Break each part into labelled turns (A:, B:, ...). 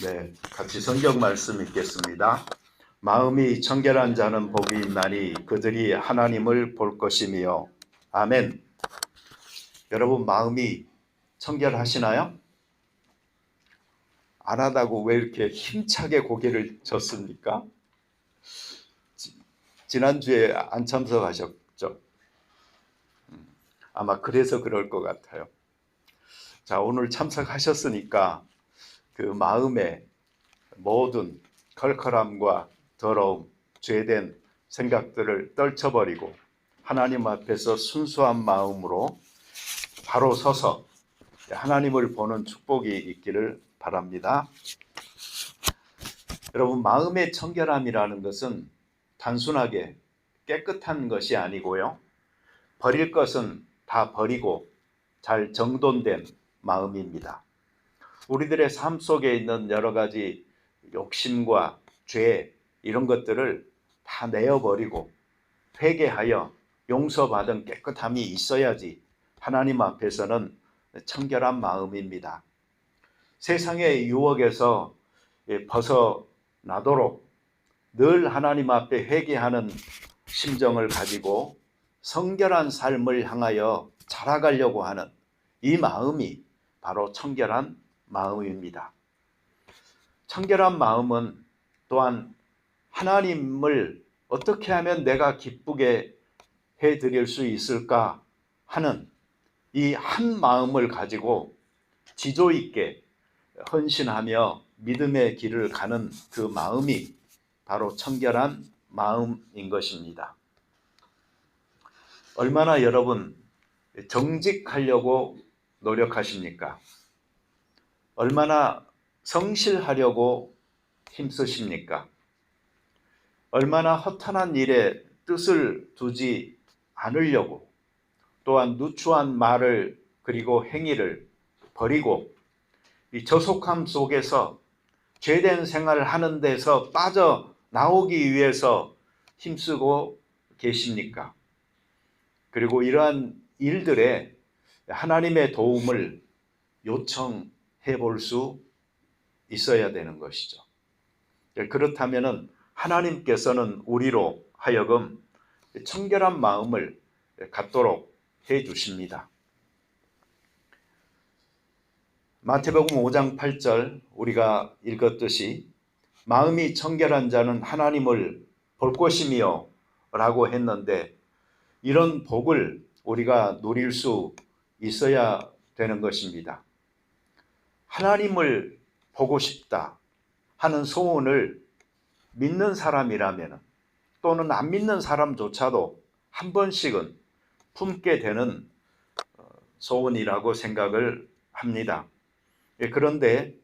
A: 네, 같이 성경 말씀 읽겠습니다. 마음이 청결한 자는 복이 있나니 그들이 하나님을 볼 것이며. 아멘. 여러분, 마음이 청결하시나요? 안 하다고 왜 이렇게 힘차게 고개를 젓습니까? 지난주에 안 참석하셨죠? 아마 그래서 그럴 것 같아요. 자, 오늘 참석하셨으니까 그 마음의 모든 컬컬함과 더러움, 죄된 생각들을 떨쳐버리고 하나님 앞에서 순수한 마음으로 바로 서서 하나님을 보는 축복이 있기를 바랍니다. 여러분, 마음의 청결함이라는 것은 단순하게 깨끗한 것이 아니고요, 버릴 것은 다 버리고 잘 정돈된 마음입니다. 우리들의 삶 속에 있는 여러 가지 욕심과 죄, 이런 것들을 다 내어버리고 회개하여 용서받은 깨끗함이 있어야지 하나님 앞에서는 청결한 마음입니다. 세상의 유혹에서 벗어나도록 늘 하나님 앞에 회개하는 심정을 가지고 성결한 삶을 향하여 자라가려고 하는 이 마음이 바로 청결한 마음입니다. 청결한 마음은 또한 하나님을 어떻게 하면 내가 기쁘게 해드릴 수 있을까 하는 이 한 마음을 가지고 지조 있게 헌신하며 믿음의 길을 가는 그 마음이 바로 청결한 마음인 것입니다. 얼마나 여러분 정직하려고 노력하십니까? 얼마나 성실하려고 힘쓰십니까? 얼마나 허탄한 일에 뜻을 두지 않으려고, 또한 누추한 말을 그리고 행위를 버리고 이 저속함 속에서 죄된 생활을 하는 데서 빠져나오기 위해서 힘쓰고 계십니까? 그리고 이러한 일들에 하나님의 도움을 요청해 볼 수 있어야 되는 것이죠. 그렇다면 하나님께서는 우리로 하여금 청결한 마음을 갖도록 해 주십니다. 마태복음 5장 8절 우리가 읽었듯이 마음이 청결한 자는 하나님을 볼 것이며 라고 했는데, 이런 복을 우리가 누릴 수 있어야 되는 것입니다. 하나님을 보고 싶다 하는 소원을 믿는 사람이라면, 또는 안 믿는 사람조차도 한 번씩은 품게 되는 소원이라고 생각을 합니다. 그런데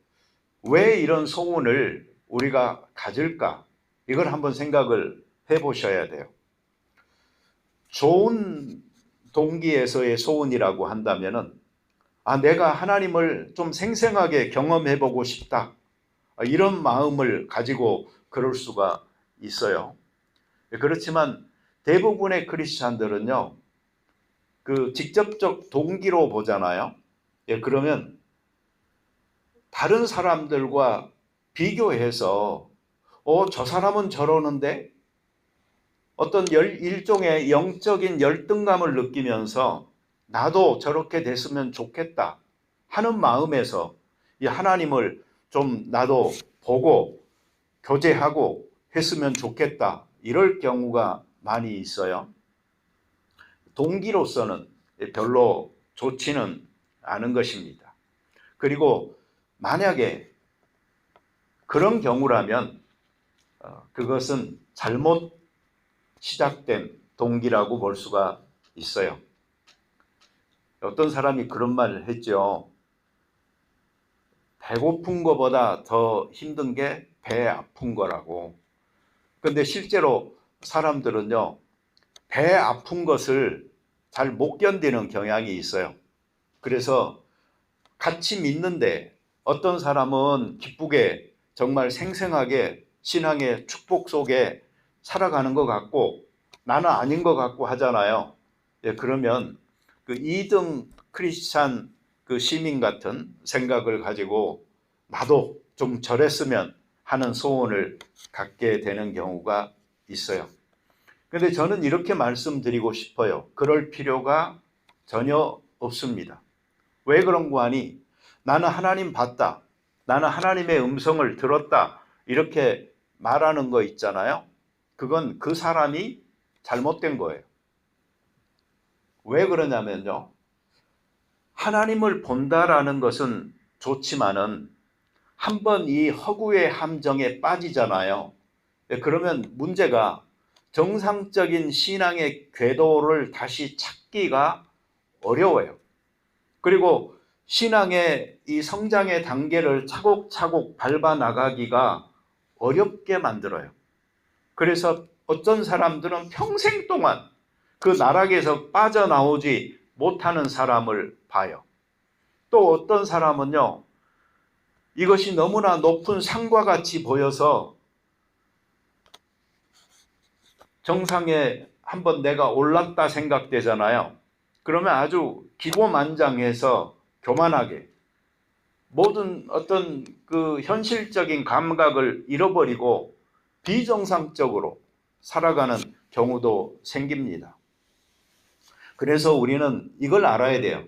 A: 왜 이런 소원을 우리가 가질까? 이걸 한번 생각을 해보셔야 돼요. 좋은 동기에서의 소원이라고 한다면, 내가 하나님을 좀 생생하게 경험해보고 싶다, 이런 마음을 가지고 그럴 수가 있어요. 그렇지만 대부분의 크리스찬들은요, 그 직접적 동기로 보잖아요. 그러면 다른 사람들과 비교해서 저 사람은 저러는데, 어떤 일종의 영적인 열등감을 느끼면서 나도 저렇게 됐으면 좋겠다 하는 마음에서 이 하나님을 좀 나도 보고 교제하고 했으면 좋겠다, 이럴 경우가 많이 있어요. 동기로서는 별로 좋지는 않은 것입니다. 그리고 만약에 그런 경우라면 그것은 잘못 시작된 동기라고 볼 수가 있어요. 어떤 사람이 그런 말을 했죠. 배고픈 것보다 더 힘든 게 배 아픈 거라고. 근데 실제로 사람들은요, 배 아픈 것을 잘 못 견디는 경향이 있어요. 그래서 같이 믿는데 어떤 사람은 기쁘게 정말 생생하게 신앙의 축복 속에 살아가는 것 같고 나는 아닌 것 같고 하잖아요. 그러면 그 2등 크리스찬 그 시민 같은 생각을 가지고 나도 좀 저랬으면 하는 소원을 갖게 되는 경우가 있어요. 근데 저는 이렇게 말씀드리고 싶어요. 그럴 필요가 전혀 없습니다. 왜 그런고 하니 나는 하나님 봤다. 나는 하나님의 음성을 들었다. 이렇게 말하는 거 있잖아요. 그건 그 사람이 잘못된 거예요. 왜 그러냐면요. 하나님을 본다라는 것은 좋지만은 한번 이 허구의 함정에 빠지잖아요. 그러면 문제가 정상적인 신앙의 궤도를 다시 찾기가 어려워요. 그리고 신앙의 이 성장의 단계를 차곡차곡 밟아 나가기가 어렵게 만들어요. 그래서 어떤 사람들은 평생 동안 그 나락에서 빠져나오지 못하는 사람을 봐요. 또 어떤 사람은요, 이것이 너무나 높은 산과 같이 보여서 정상에 한번 내가 올랐다 생각되잖아요. 그러면 아주 기고만장해서 교만하게 모든 어떤 그 현실적인 감각을 잃어버리고 비정상적으로 살아가는 경우도 생깁니다. 그래서 우리는 이걸 알아야 돼요.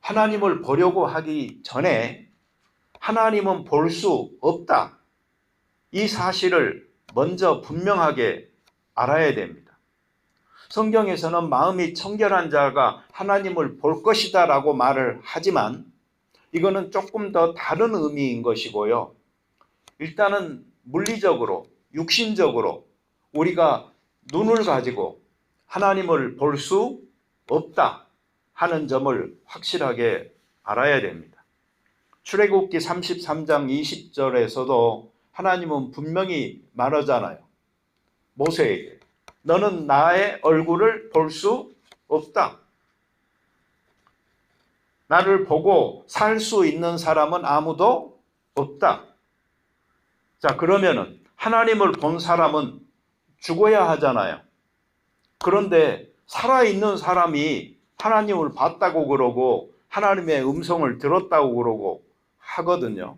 A: 하나님을 보려고 하기 전에 하나님은 볼 수 없다. 이 사실을 먼저 분명하게 알아야 됩니다. 성경에서는 마음이 청결한 자가 하나님을 볼 것이다 라고 말을 하지만 이거는 조금 더 다른 의미인 것이고요. 일단은 물리적으로, 육신적으로 우리가 눈을 가지고 하나님을 볼 수 없다 하는 점을 확실하게 알아야 됩니다. 출애굽기 33장 20절에서도 하나님은 분명히 말하잖아요. 모세에게 너는 나의 얼굴을 볼 수 없다. 나를 보고 살 수 있는 사람은 아무도 없다. 자, 그러면은 하나님을 본 사람은 죽어야 하잖아요. 그런데 살아있는 사람이 하나님을 봤다고 그러고 하나님의 음성을 들었다고 그러고 하거든요.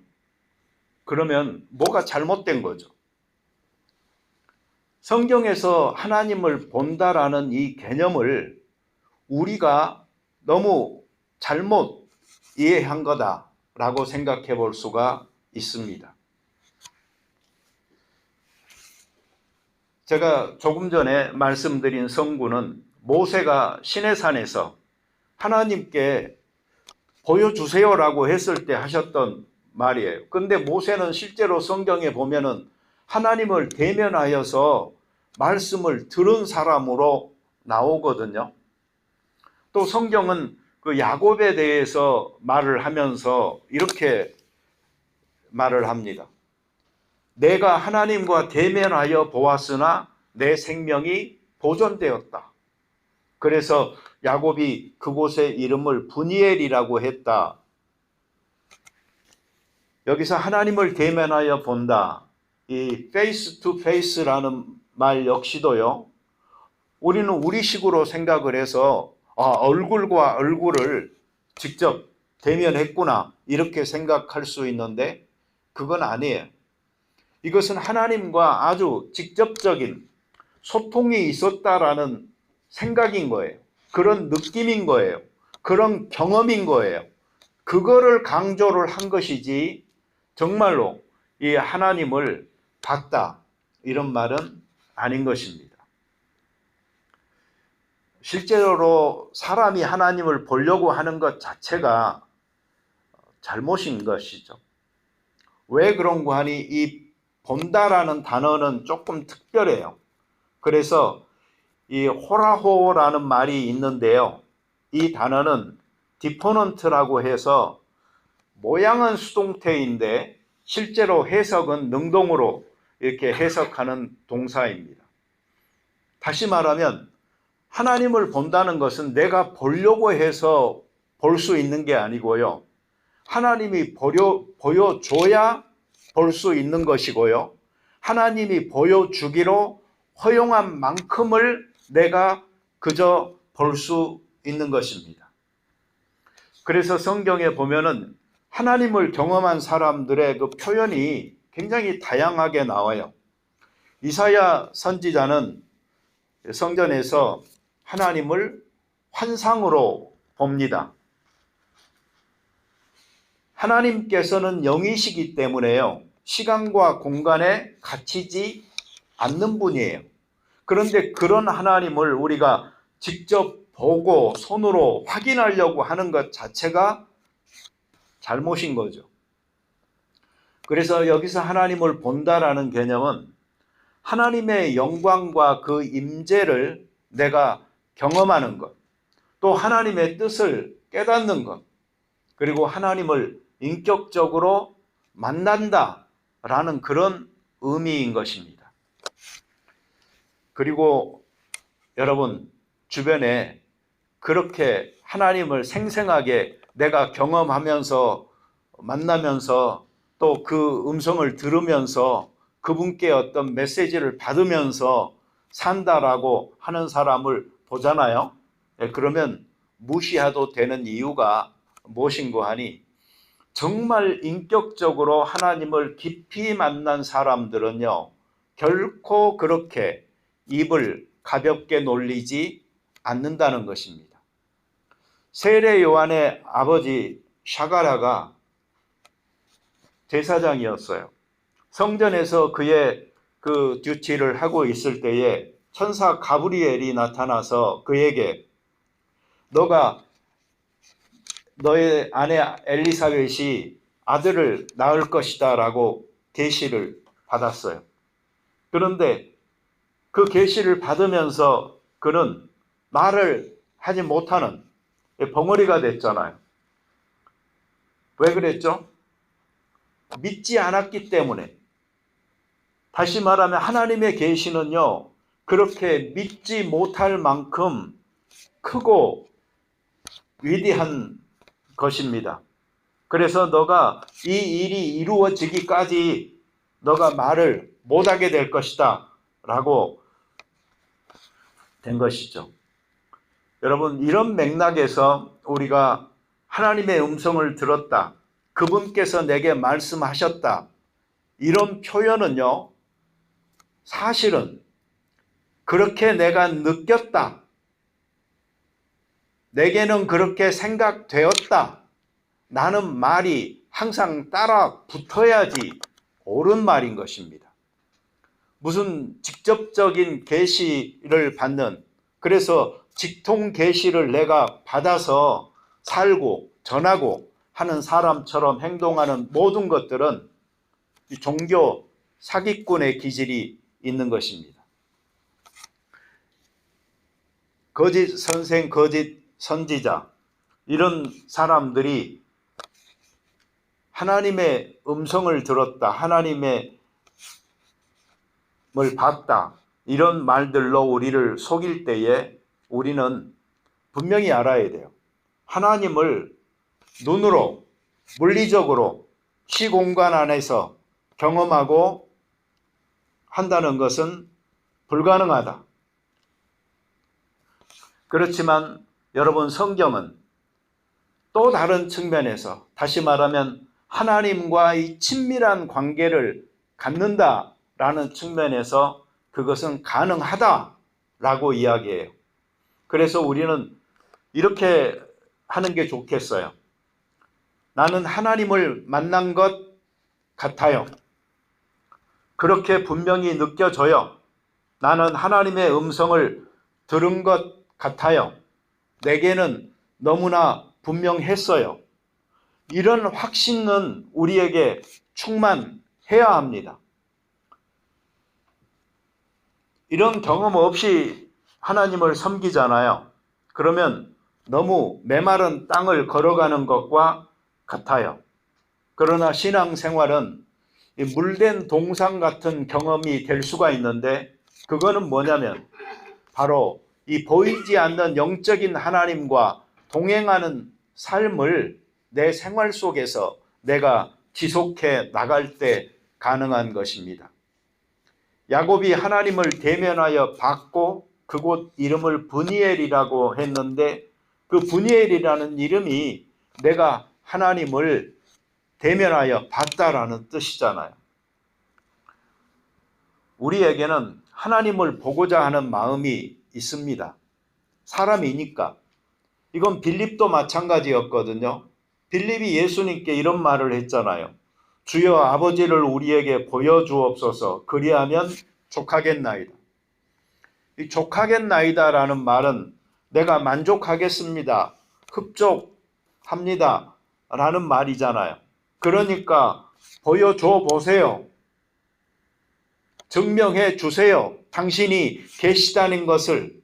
A: 그러면 뭐가 잘못된 거죠? 성경에서 하나님을 본다라는 이 개념을 우리가 너무 잘못 이해한 거다라고 생각해 볼 수가 있습니다. 제가 조금 전에 말씀드린 성구는 모세가 시내산에서 하나님께 보여주세요라고 했을 때 하셨던 말이에요. 근데 모세는 실제로 성경에 보면은 하나님을 대면하여서 말씀을 들은 사람으로 나오거든요. 또 성경은 그 야곱에 대해서 말을 하면서 이렇게 말을 합니다. 내가 하나님과 대면하여 보았으나 내 생명이 보존되었다. 그래서 야곱이 그곳의 이름을 브니엘이라고 했다. 여기서 하나님을 대면하여 본다. 이 face to face라는 말 역시도요. 우리는 우리식으로 생각을 해서 얼굴과 얼굴을 직접 대면했구나 이렇게 생각할 수 있는데 그건 아니에요. 이것은 하나님과 아주 직접적인 소통이 있었다라는 생각인 거예요. 그런 느낌인 거예요. 그런 경험인 거예요. 그거를 강조를 한 것이지 정말로 이 하나님을 봤다 이런 말은 아닌 것입니다. 실제로 사람이 하나님을 보려고 하는 것 자체가 잘못인 것이죠. 왜 그런고 하니 이 본다라는 단어는 조금 특별해요. 그래서 이 호라호라는 말이 있는데요. 이 단어는 디포넌트라고 해서 모양은 수동태인데 실제로 해석은 능동으로 이렇게 해석하는 동사입니다. 다시 말하면 하나님을 본다는 것은 내가 보려고 해서 볼 수 있는 게 아니고요. 하나님이 보여줘야 볼 수 있는 것이고요. 하나님이 보여주기로 허용한 만큼을 내가 그저 볼 수 있는 것입니다. 그래서 성경에 보면은 하나님을 경험한 사람들의 그 표현이 굉장히 다양하게 나와요. 이사야 선지자는 성전에서 하나님을 환상으로 봅니다. 하나님께서는 영이시기 때문에요, 시간과 공간에 갇히지 않는 분이에요. 그런데 그런 하나님을 우리가 직접 보고 손으로 확인하려고 하는 것 자체가 잘못인 거죠. 그래서 여기서 하나님을 본다라는 개념은 하나님의 영광과 그 임재를 내가 경험하는 것, 또 하나님의 뜻을 깨닫는 것, 그리고 하나님을 인격적으로 만난다라는 그런 의미인 것입니다. 그리고 여러분 주변에 그렇게 하나님을 생생하게 내가 경험하면서 만나면서 또 그 음성을 들으면서 그분께 어떤 메시지를 받으면서 산다라고 하는 사람을 보잖아요. 그러면 무시해도 되는 이유가 무엇인고 하니, 정말 인격적으로 하나님을 깊이 만난 사람들은요, 결코 그렇게 입을 가볍게 놀리지 않는다는 것입니다. 세례 요한의 아버지 샤가라가 제사장이었어요. 성전에서 그의 그 듀티를 하고 있을 때에 천사 가브리엘이 나타나서 그에게 너가 너의 아내 엘리사벳이 아들을 낳을 것이다 라고 계시를 받았어요. 그런데 그 계시를 받으면서 그는 말을 하지 못하는 벙어리가 됐잖아요. 왜 그랬죠? 믿지 않았기 때문에. 다시 말하면 하나님의 계시는요, 그렇게 믿지 못할 만큼 크고 위대한 것입니다. 그래서 너가 이 일이 이루어지기까지 너가 말을 못하게 될 것이다 라고 된 것이죠. 여러분, 이런 맥락에서 우리가 하나님의 음성을 들었다, 그분께서 내게 말씀하셨다, 이런 표현은요, 사실은 그렇게 내가 느꼈다, 내게는 그렇게 생각되었다, 나는 말이 항상 따라 붙어야지 옳은 말인 것입니다. 무슨 직접적인 계시를 받는, 그래서 직통 계시를 내가 받아서 살고 전하고 하는 사람처럼 행동하는 모든 것들은 종교 사기꾼의 기질이 있는 것입니다. 거짓 선생, 거짓 선지자, 이런 사람들이 하나님의 음성을 들었다, 하나님의 뭘 봤다, 이런 말들로 우리를 속일 때에 우리는 분명히 알아야 돼요. 하나님을 눈으로, 물리적으로, 시공간 안에서 경험하고 한다는 것은 불가능하다. 그렇지만 여러분, 성경은 또 다른 측면에서, 다시 말하면 하나님과 이 친밀한 관계를 갖는다라는 측면에서 그것은 가능하다라고 이야기해요. 그래서 우리는 이렇게 하는 게 좋겠어요. 나는 하나님을 만난 것 같아요. 그렇게 분명히 느껴져요. 나는 하나님의 음성을 들은 것 같아요. 내게는 너무나 분명했어요. 이런 확신은 우리에게 충만해야 합니다. 이런 경험 없이 하나님을 섬기잖아요. 그러면 너무 메마른 땅을 걸어가는 것과 같아요. 그러나 신앙생활은 물된 동상 같은 경험이 될 수가 있는데, 그거는 뭐냐면 바로 이 보이지 않는 영적인 하나님과 동행하는 삶을 내 생활 속에서 내가 지속해 나갈 때 가능한 것입니다. 야곱이 하나님을 대면하여 받고 그곳 이름을 브니엘이라고 했는데, 그 브니엘이라는 이름이 내가 하나님을 대면하여 봤다라는 뜻이잖아요. 우리에게는 하나님을 보고자 하는 마음이 있습니다. 사람이니까. 이건 빌립도 마찬가지였거든요. 빌립이 예수님께 이런 말을 했잖아요. 주여 아버지를 우리에게 보여주옵소서. 그리하면 족하겠나이다. 이 족하겠나이다라는 말은 내가 만족하겠습니다. 흡족합니다. 라는 말이잖아요. 그러니까 보여줘 보세요. 증명해 주세요. 당신이 계시다는 것을.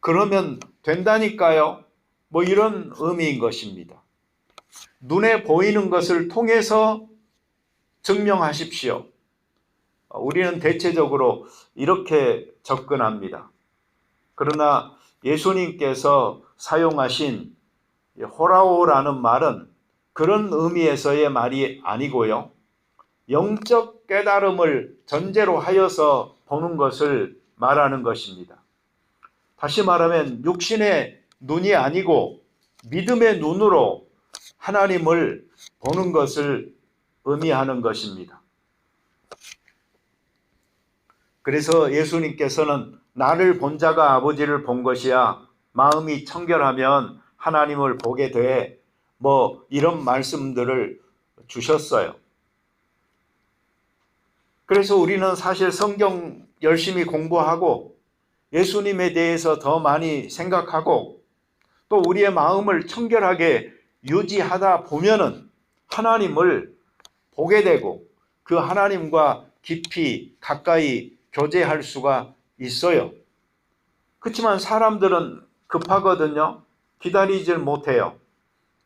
A: 그러면 된다니까요. 뭐 이런 의미인 것입니다. 눈에 보이는 것을 통해서 증명하십시오. 우리는 대체적으로 이렇게 접근합니다. 그러나 예수님께서 사용하신 호라오라는 말은 그런 의미에서의 말이 아니고요. 영적 깨달음을 전제로 하여서 보는 것을 말하는 것입니다. 다시 말하면 육신의 눈이 아니고 믿음의 눈으로 하나님을 보는 것을 의미하는 것입니다. 그래서 예수님께서는 나를 본 자가 아버지를 본 것이야. 마음이 청결하면 하나님을 보게 돼. 뭐 이런 말씀들을 주셨어요. 그래서 우리는 사실 성경 열심히 공부하고 예수님에 대해서 더 많이 생각하고 또 우리의 마음을 청결하게 유지하다 보면은 하나님을 보게 되고 그 하나님과 깊이 가까이 교제할 수가 있어요. 그렇지만 사람들은 급하거든요. 기다리질 못해요.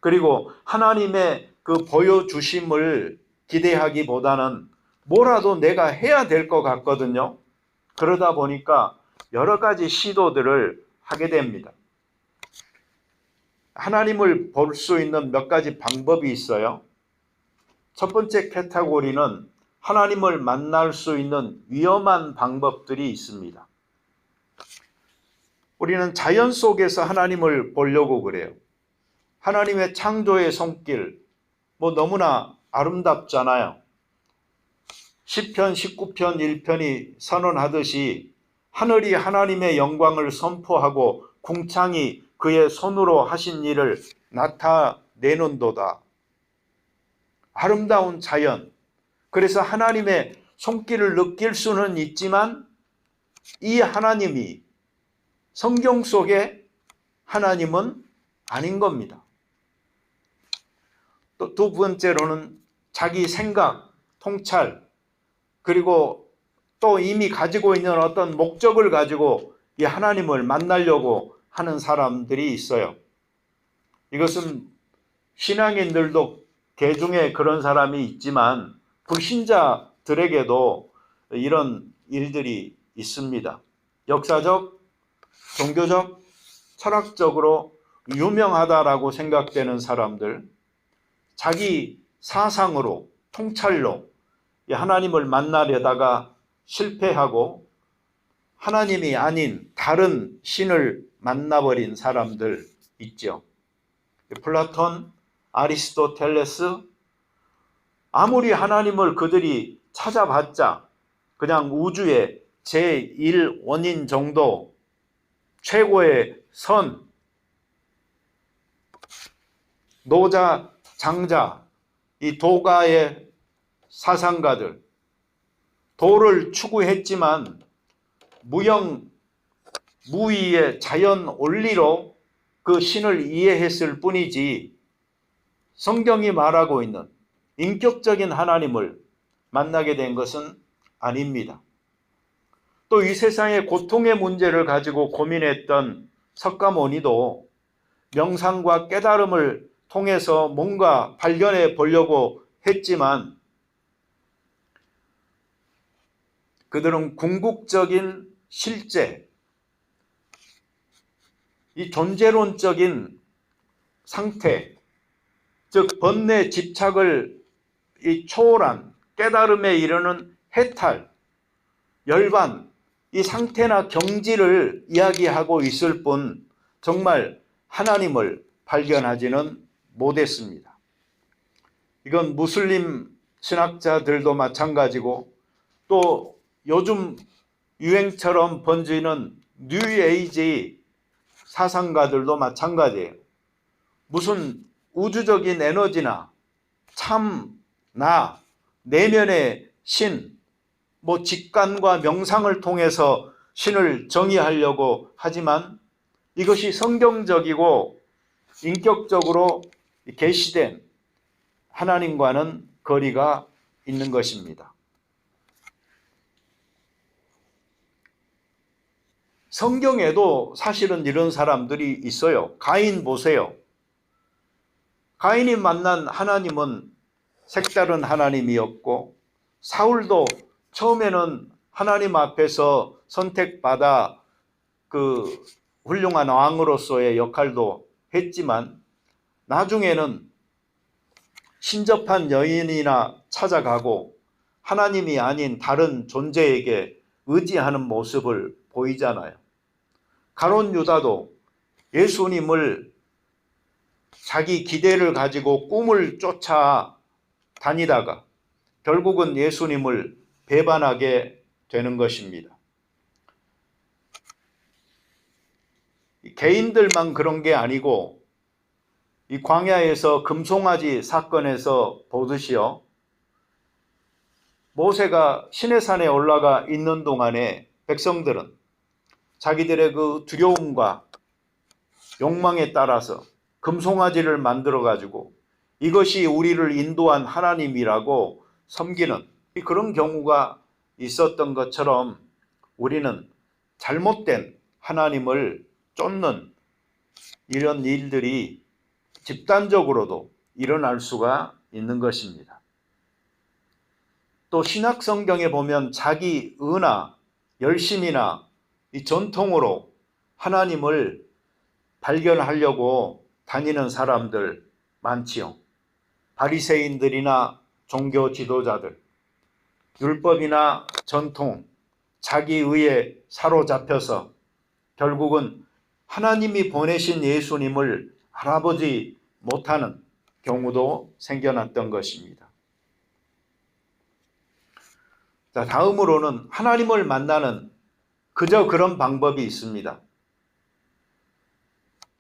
A: 그리고 하나님의 그 보여주심을 기대하기보다는 뭐라도 내가 해야 될 것 같거든요. 그러다 보니까 여러 가지 시도들을 하게 됩니다. 하나님을 볼 수 있는 몇 가지 방법이 있어요. 첫 번째 카테고리는 하나님을 만날 수 있는 위험한 방법들이 있습니다. 우리는 자연 속에서 하나님을 보려고 그래요. 하나님의 창조의 손길, 뭐 너무나 아름답잖아요. 시편 19편 1편이 선언하듯이 하늘이 하나님의 영광을 선포하고 궁창이 그의 손으로 하신 일을 나타내는도다. 아름다운 자연. 그래서 하나님의 손길을 느낄 수는 있지만 이 하나님이 성경 속의 하나님은 아닌 겁니다. 또 두 번째로는 자기 생각, 통찰, 그리고 또 이미 가지고 있는 어떤 목적을 가지고 이 하나님을 만나려고 하는 사람들이 있어요. 이것은 신앙인들도 개중에 그런 사람이 있지만 불신자들에게도 이런 일들이 있습니다. 역사적, 종교적, 철학적으로 유명하다라고 생각되는 사람들, 자기 사상으로, 통찰로 하나님을 만나려다가 실패하고 하나님이 아닌 다른 신을 만나버린 사람들 있죠. 플라톤, 아리스토텔레스, 아무리 하나님을 그들이 찾아봤자 그냥 우주의 제1원인 정도, 최고의 선, 노자, 장자, 이 도가의 사상가들, 도를 추구했지만 무의의 자연 원리로 그 신을 이해했을 뿐이지 성경이 말하고 있는 인격적인 하나님을 만나게 된 것은 아닙니다. 또 이 세상의 고통의 문제를 가지고 고민했던 석가모니도 명상과 깨달음을 통해서 뭔가 발견해 보려고 했지만 그들은 궁극적인 실제, 이 존재론적인 상태, 즉 번뇌 집착을 초월한 깨달음에 이르는 해탈, 열반, 이 상태나 경지를 이야기하고 있을 뿐 정말 하나님을 발견하지는 못했습니다. 이건 무슬림 신학자들도 마찬가지고 또 요즘 유행처럼 번지는 뉴에이지 사상가들도 마찬가지예요. 무슨 우주적인 에너지나 참, 나, 내면의 신, 뭐 직관과 명상을 통해서 신을 정의하려고 하지만 이것이 성경적이고 인격적으로 계시된 하나님과는 거리가 있는 것입니다. 성경에도 사실은 이런 사람들이 있어요. 가인 보세요. 가인이 만난 하나님은 색다른 하나님이었고 사울도 처음에는 하나님 앞에서 선택받아 그 훌륭한 왕으로서의 역할도 했지만 나중에는 신접한 여인이나 찾아가고 하나님이 아닌 다른 존재에게 의지하는 모습을 보이잖아요. 가룟 유다도 예수님을 자기 기대를 가지고 꿈을 쫓아 다니다가 결국은 예수님을 배반하게 되는 것입니다. 개인들만 그런 게 아니고 이 광야에서 금송아지 사건에서 보듯이요. 모세가 시내산에 올라가 있는 동안에 백성들은 자기들의 그 두려움과 욕망에 따라서 금송아지를 만들어 가지고 이것이 우리를 인도한 하나님이라고 섬기는 그런 경우가 있었던 것처럼 우리는 잘못된 하나님을 쫓는 이런 일들이 집단적으로도 일어날 수가 있는 것입니다. 또 신약 성경에 보면 자기 의나 열심이나 이 전통으로 하나님을 발견하려고 다니는 사람들 많지요. 바리새인들이나 종교 지도자들, 율법이나 전통, 자기 의에 사로잡혀서 결국은 하나님이 보내신 예수님을 알아보지 못하는 경우도 생겨났던 것입니다. 자, 다음으로는 하나님을 만나는 그저 그런 방법이 있습니다.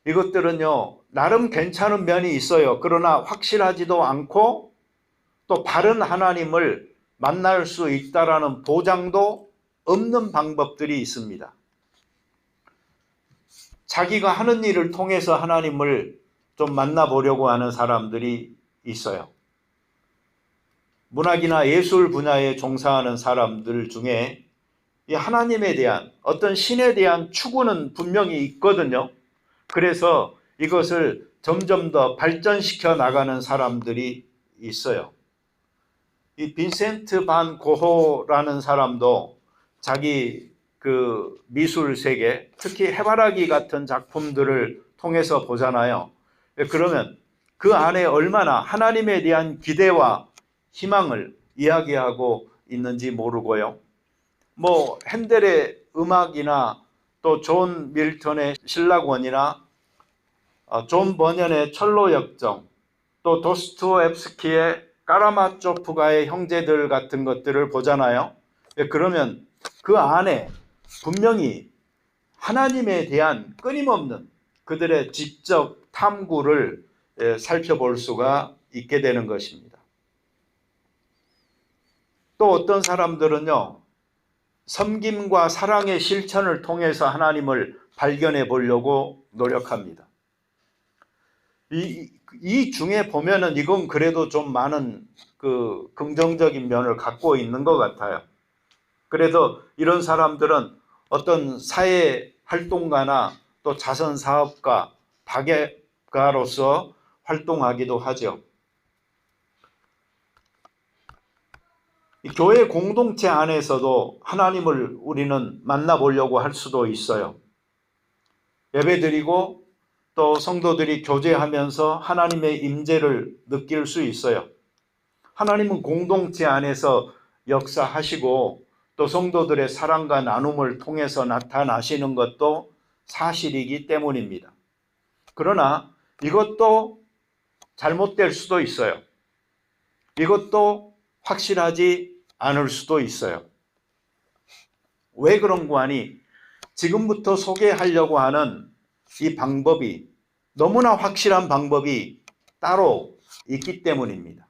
A: 이것들은요, 나름 괜찮은 면이 있어요. 그러나 확실하지도 않고 또 바른 하나님을 만날 수 있다라는 보장도 없는 방법들이 있습니다. 자기가 하는 일을 통해서 하나님을 좀 만나보려고 하는 사람들이 있어요. 문학이나 예술 분야에 종사하는 사람들 중에 이 하나님에 대한 어떤 신에 대한 추구는 분명히 있거든요. 그래서 이것을 점점 더 발전시켜 나가는 사람들이 있어요. 이 빈센트 반 고호라는 사람도 자기 그 미술 세계, 특히 해바라기 같은 작품들을 통해서 보잖아요. 그러면 그 안에 얼마나 하나님에 대한 기대와 희망을 이야기하고 있는지 모르고요. 뭐 핸델의 음악이나 또 존 밀턴의 신라권이나 존 버년의 철로 역정, 또 도스토옙스키의 까라마초프가의 형제들 같은 것들을 보잖아요. 그러면 그 안에 분명히 하나님에 대한 끊임없는 그들의 지적 탐구를 살펴볼 수가 있게 되는 것입니다. 또 어떤 사람들은요, 섬김과 사랑의 실천을 통해서 하나님을 발견해 보려고 노력합니다. 이 중에 보면은 이건 그래도 좀 많은 그 긍정적인 면을 갖고 있는 것 같아요. 그래서 이런 사람들은 어떤 사회 활동가나 또 자선 사업가, 박예가로서 활동하기도 하죠. 교회 공동체 안에서도 하나님을 우리는 만나보려고 할 수도 있어요. 예배드리고 또 성도들이 교제하면서 하나님의 임재를 느낄 수 있어요. 하나님은 공동체 안에서 역사하시고 또 성도들의 사랑과 나눔을 통해서 나타나시는 것도 사실이기 때문입니다. 그러나 이것도 잘못될 수도 있어요. 이것도 확실하지 않을 수도 있어요. 왜 그런고 하니 지금부터 소개하려고 하는 이 방법이 너무나 확실한 방법이 따로 있기 때문입니다.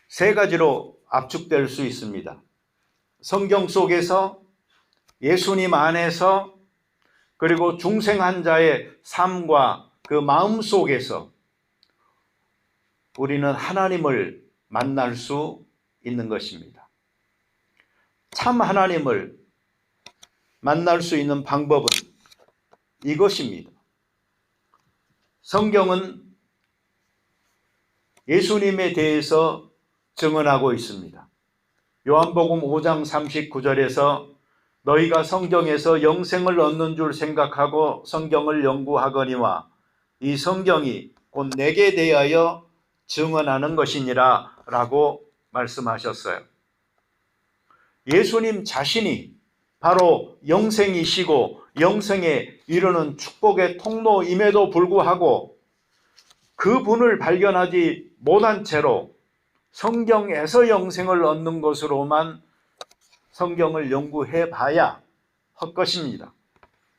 A: 세 가지로 압축될 수 있습니다. 성경 속에서, 예수님 안에서, 그리고 중생한 자의 삶과 그 마음 속에서 우리는 하나님을 만날 수 있는 것입니다. 참 하나님을 만날 수 있는 방법은 이것입니다. 성경은 예수님에 대해서 증언하고 있습니다. 요한복음 5장 39절에서 너희가 성경에서 영생을 얻는 줄 생각하고 성경을 연구하거니와 이 성경이 곧 내게 대하여 증언하는 것이니라 라고 말씀하셨어요. 예수님 자신이 바로 영생이시고 영생에 이르는 축복의 통로임에도 불구하고 그분을 발견하지 못한 채로 성경에서 영생을 얻는 것으로만 성경을 연구해 봐야 헛것입니다.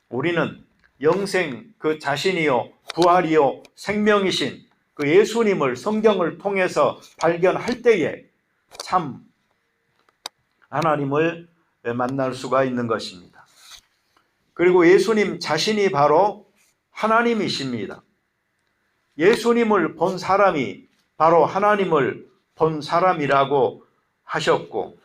A: 우리는 영생 그 자신이요 부활이요 생명이신 그 예수님을 성경을 통해서 발견할 때에 참 하나님을 만날 수가 있는 것입니다. 그리고 예수님 자신이 바로 하나님이십니다. 예수님을 본 사람이 바로 하나님을 본 사람이라고 하셨고,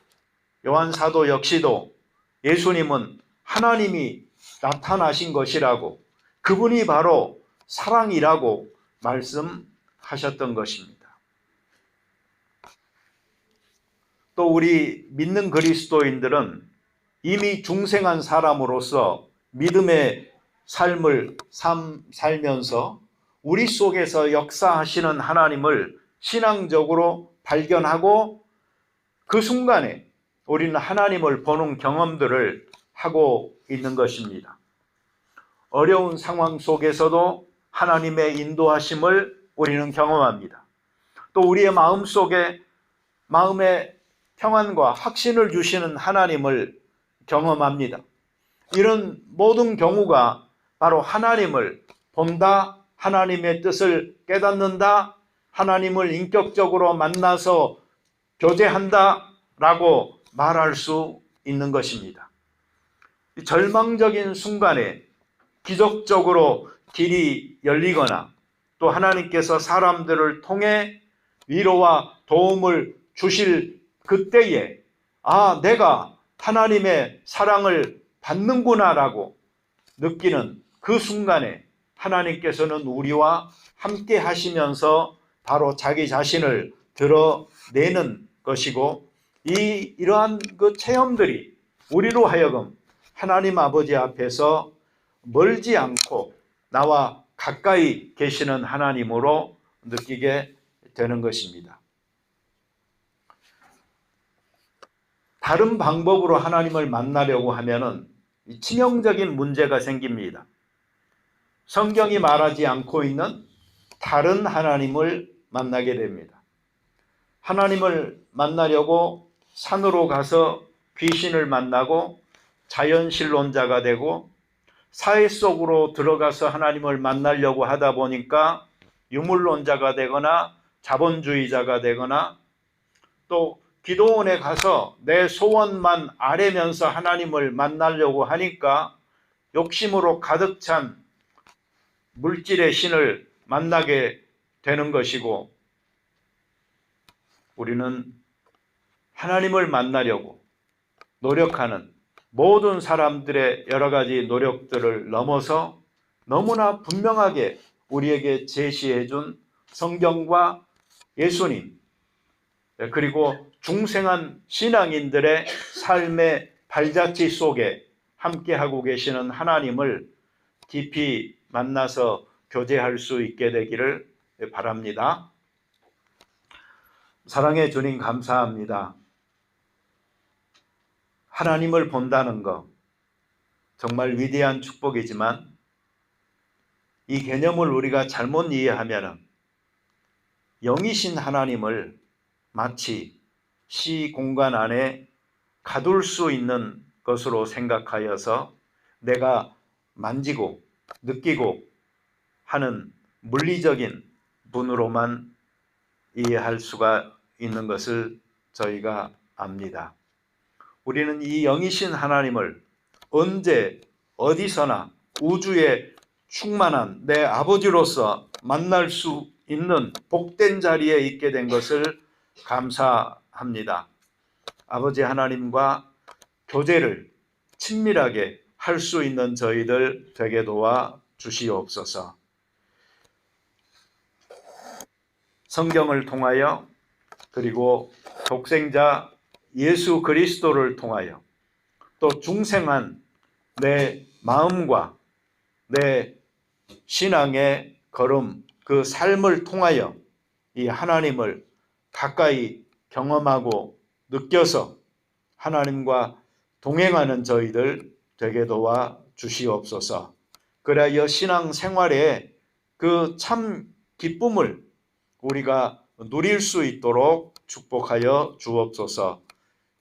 A: 요한 사도 역시도 예수님은 하나님이 나타나신 것이라고, 그분이 바로 사랑이라고 말씀하셨던 것입니다. 또 우리 믿는 그리스도인들은 이미 중생한 사람으로서 믿음의 삶을 살면서 우리 속에서 역사하시는 하나님을 신앙적으로 발견하고 그 순간에 우리는 하나님을 보는 경험들을 하고 있는 것입니다. 어려운 상황 속에서도 하나님의 인도하심을 우리는 경험합니다. 또 우리의 마음 속에 마음의 평안과 확신을 주시는 하나님을 경험합니다. 이런 모든 경우가 바로 하나님을 본다, 하나님의 뜻을 깨닫는다, 하나님을 인격적으로 만나서 교제한다 라고 말할 수 있는 것입니다. 절망적인 순간에 기적적으로 길이 열리거나 또 하나님께서 사람들을 통해 위로와 도움을 주실 그때에 내가 하나님의 사랑을 받는구나라고 느끼는 그 순간에 하나님께서는 우리와 함께 하시면서 바로 자기 자신을 드러내는 것이고, 이러한 그 체험들이 우리로 하여금 하나님 아버지 앞에서 멀지 않고 나와 가까이 계시는 하나님으로 느끼게 되는 것입니다. 다른 방법으로 하나님을 만나려고 하면은 치명적인 문제가 생깁니다. 성경이 말하지 않고 있는 다른 하나님을 만나게 됩니다. 하나님을 만나려고 산으로 가서 귀신을 만나고 자연신론자가 되고, 사회 속으로 들어가서 하나님을 만나려고 하다 보니까 유물론자가 되거나 자본주의자가 되거나, 또 기도원에 가서 내 소원만 아뢰면서 하나님을 만나려고 하니까 욕심으로 가득 찬 물질의 신을 만나게 되는 것이고, 우리는 하나님을 만나려고 노력하는 모든 사람들의 여러 가지 노력들을 넘어서 너무나 분명하게 우리에게 제시해 준 성경과 예수님, 그리고 중생한 신앙인들의 삶의 발자취 속에 함께하고 계시는 하나님을 깊이 만나서 교제할 수 있게 되기를 바랍니다. 사랑의 주님, 감사합니다. 하나님을 본다는 것 정말 위대한 축복이지만 이 개념을 우리가 잘못 이해하면 영이신 하나님을 마치 시 공간 안에 가둘 수 있는 것으로 생각하여서 내가 만지고 느끼고 하는 물리적인 분으로만 이해할 수가 있는 것을 저희가 압니다. 우리는 이 영이신 하나님을 언제 어디서나 우주의 충만한 내 아버지로서 만날 수 있는 복된 자리에 있게 된 것을 감사합니다. 아버지 하나님과 교제를 친밀하게 할 수 있는 저희들 되게 도와 주시옵소서. 성경을 통하여 그리고 독생자 예수 그리스도를 통하여 또 중생한 내 마음과 내 신앙의 걸음, 그 삶을 통하여 이 하나님을 가까이 경험하고 느껴서 하나님과 동행하는 저희들 되게 도와 주시옵소서. 그래야 신앙 생활에 그 참 기쁨을 우리가 누릴 수 있도록 축복하여 주옵소서.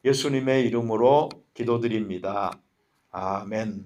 A: 예수님의 이름으로 기도드립니다. 아멘.